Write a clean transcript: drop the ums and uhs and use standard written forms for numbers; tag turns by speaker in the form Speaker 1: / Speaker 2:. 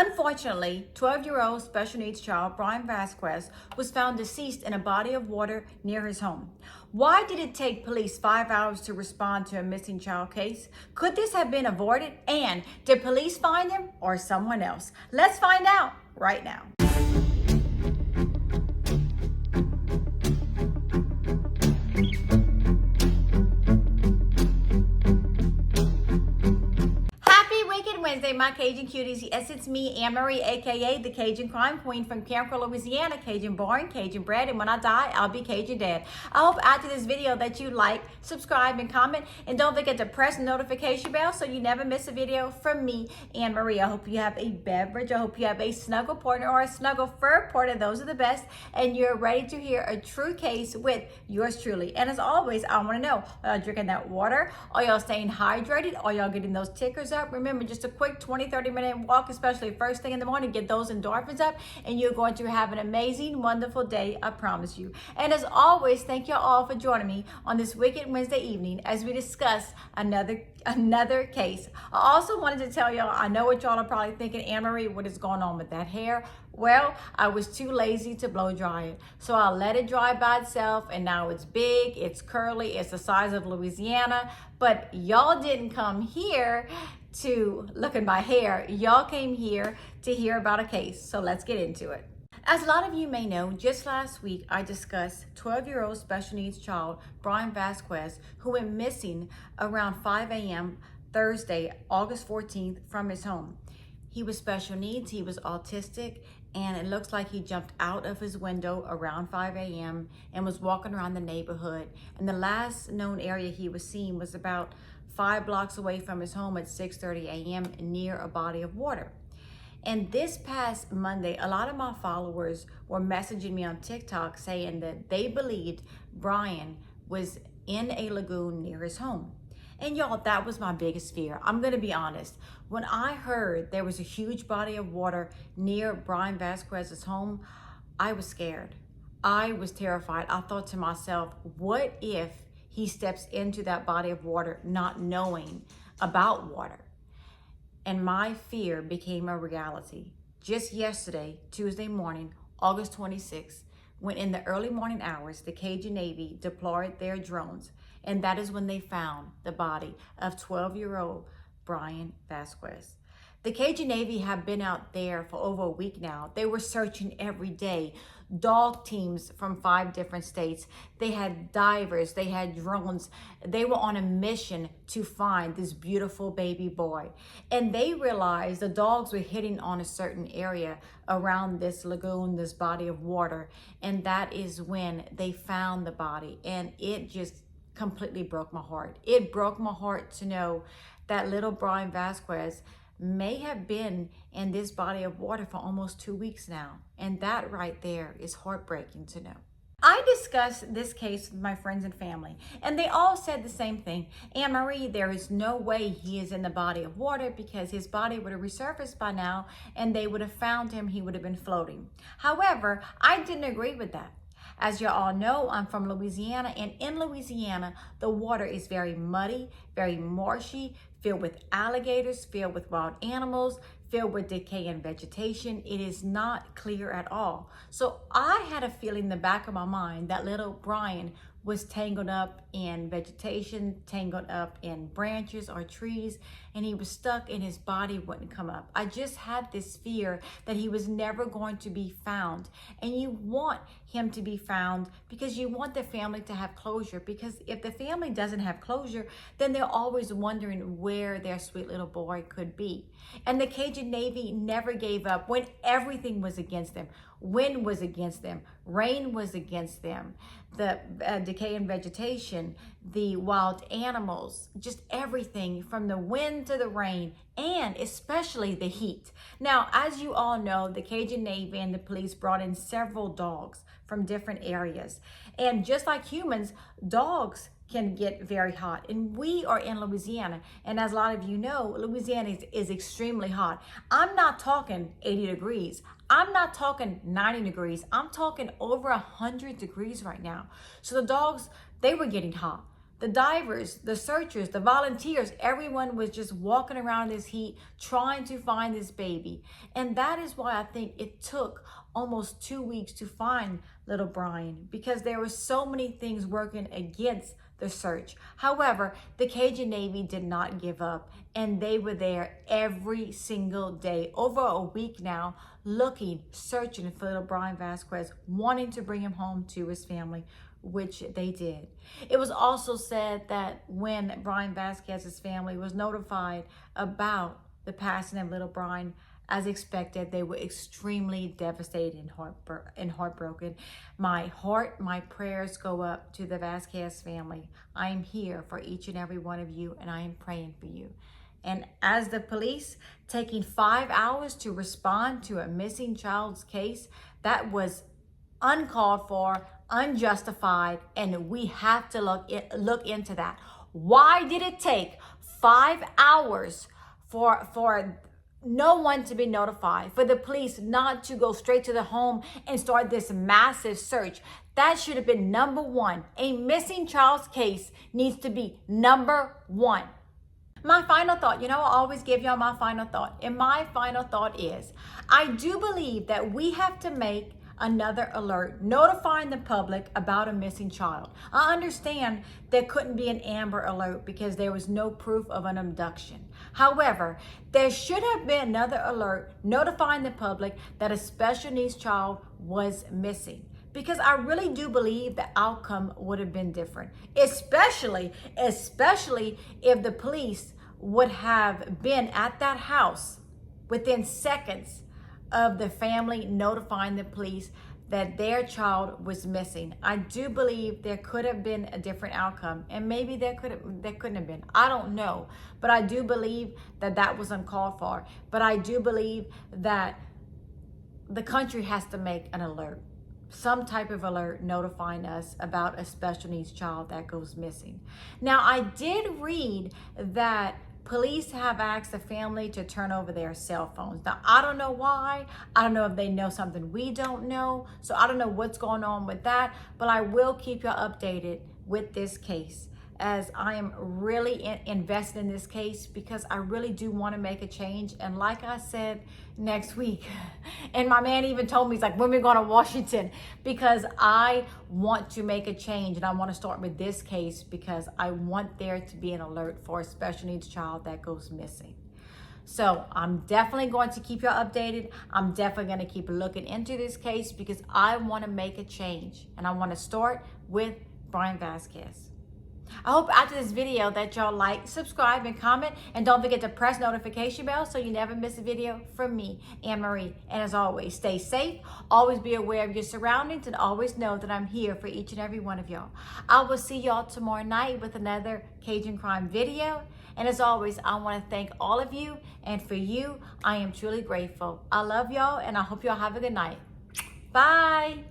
Speaker 1: Unfortunately, 12-year-old special needs child Bryan Vasquez was found deceased in a body of water near his home. Why did it take police 5 hours to respond to a missing child case? Could this have been avoided? And did police find him or someone else? Let's find out right now. Wednesday, my Cajun cuties. Yes, it's me, Anne-Marie, aka the Cajun Crime Queen from Camp Louisiana. Cajun born, Cajun bred, and when I die, I'll be Cajun dead. I hope after this video that you like, subscribe, and comment, and don't forget to press the notification bell so you never miss a video from me, Anne-Marie. I hope you have a beverage. I hope you have a snuggle partner or a snuggle fur partner. Those are the best, and you're ready to hear a true case with yours truly. And as always, I want to know, are y'all drinking that water? Are y'all staying hydrated? Are y'all getting those tickers up? Remember, just a quick 20-30 minute walk, especially first thing in the morning, get those endorphins up, and you're going to have an amazing, wonderful day, I promise you. And as always, thank you all for joining me on this Wicked Wednesday evening as we discuss another case. I also wanted to tell y'all, I know what y'all are probably thinking, Anne-Marie, what is going on with that hair? Well, I was too lazy to blow dry it. So I let it dry by itself, and now it's big, it's curly, it's the size of Louisiana. But y'all didn't come here to look at my hair. Y'all came here to hear about a case. So let's get into it. As a lot of you may know, just last week I discussed 12-year-old special needs child Bryan Vasquez, who went missing around 5 a.m. Thursday, August 14th from his home. He was special needs, he was autistic, and it looks like he jumped out of his window around 5 a.m. and was walking around the neighborhood. And the last known area he was seen was about 5 blocks away from his home at 6:30 a.m. near a body of water. And this past Monday, a lot of my followers were messaging me on TikTok saying that they believed Bryan was in a lagoon near his home. And y'all, that was my biggest fear. I'm gonna be honest. When I heard there was a huge body of water near Bryan Vasquez's home, I was scared. I was terrified. I thought to myself, what if he steps into that body of water not knowing about water? And my fear became a reality. Just yesterday, Tuesday morning, August 26th, when in the early morning hours, the Cajun Navy deployed their drones, and that is when they found the body of 12-year-old Bryan Vasquez. The Cajun Navy have been out there for over a week now. They were searching every day. Dog teams from 5 different states. They had divers, they had drones. They were on a mission to find this beautiful baby boy. And they realized the dogs were hitting on a certain area around this lagoon, this body of water. And that is when they found the body. And it just completely broke my heart. It broke my heart to know that little Bryan Vasquez may have been in this body of water for almost 2 weeks now. And that right there is heartbreaking to know. I discussed this case with my friends and family, and they all said the same thing. Anne-Marie, there is no way he is in the body of water because his body would have resurfaced by now and they would have found him, he would have been floating. However, I didn't agree with that. As you all know, I'm from Louisiana, and in Louisiana, the water is very muddy, very marshy, filled with alligators, filled with wild animals, filled with decaying vegetation. It is not clear at all. So I had a feeling in the back of my mind that little Bryan was tangled up in vegetation, tangled up in branches or trees, and he was stuck and his body wouldn't come up. I just had this fear that he was never going to be found. And you want him to be found because you want the family to have closure, because if the family doesn't have closure, then they're always wondering where their sweet little boy could be. And the Cajun Navy never gave up when everything was against them. Wind was against them, rain was against them, the decaying vegetation, the wild animals, just everything from the wind to the rain, and especially the heat. Now, as you all know, the Cajun Navy and the police brought in several dogs from different areas. And just like humans, dogs can get very hot. And we are in Louisiana. And as a lot of you know, Louisiana is extremely hot. I'm not talking 80 degrees. I'm not talking 90 degrees. I'm talking over 100 degrees right now. So the dogs, they were getting hot. The divers, the searchers, the volunteers, everyone was just walking around in this heat trying to find this baby. And that is why I think it took almost 2 weeks to find little Bryan, because there were so many things working against the search. However, the Cajun Navy did not give up, and they were there every single day, over a week now, looking, searching for little Bryan Vasquez, wanting to bring him home to his family, which they did. It was also said that when Bryan Vasquez's family was notified about the passing of little Bryan, as expected, they were extremely devastated and heartbroken. My prayers go up to the Vasquez family. I am here for each and every one of you, and I am praying for you. And as the police taking 5 hours to respond to a missing child's case, that was uncalled for, unjustified, and we have to look into that. Why did it take 5 hours for no one to be notified, for the police not to go straight to the home and start this massive search? That should have been number one. A missing child's case needs to be number one. My final thought, I always give y'all my final thought. And my final thought is, I do believe that we have to make another alert notifying the public about a missing child. I understand there couldn't be an Amber Alert because there was no proof of an abduction. However, there should have been another alert notifying the public that a special needs child was missing, because I really do believe the outcome would have been different, especially if the police would have been at that house within seconds of the family notifying the police that their child was missing. I do believe there could have been a different outcome, and maybe there couldn't have been. I don't know, but I do believe that was uncalled for. But I do believe that the country has to make an alert, some type of alert notifying us about a special needs child that goes missing. Now, I did read that police have asked the family to turn over their cell phones. Now, I don't know why. I don't know if they know something we don't know. So I don't know what's going on with that, but I will keep you updated with this case, as I am really invested in this case, because I really do want to make a change. And like I said, next week, and my man even told me, he's like, when we're going to Washington, because I want to make a change, and I want to start with this case because I want there to be an alert for a special needs child that goes missing. So I'm definitely going to keep you updated. I'm definitely going to keep looking into this case because I want to make a change, and I want to start with Bryan Vasquez. I hope after this video that y'all like, subscribe, and comment. And don't forget to press notification bell so you never miss a video from me, Anne-Marie. And as always, stay safe, always be aware of your surroundings, and always know that I'm here for each and every one of y'all. I will see y'all tomorrow night with another Cajun Crime video. And as always, I want to thank all of you. And for you, I am truly grateful. I love y'all, and I hope y'all have a good night. Bye.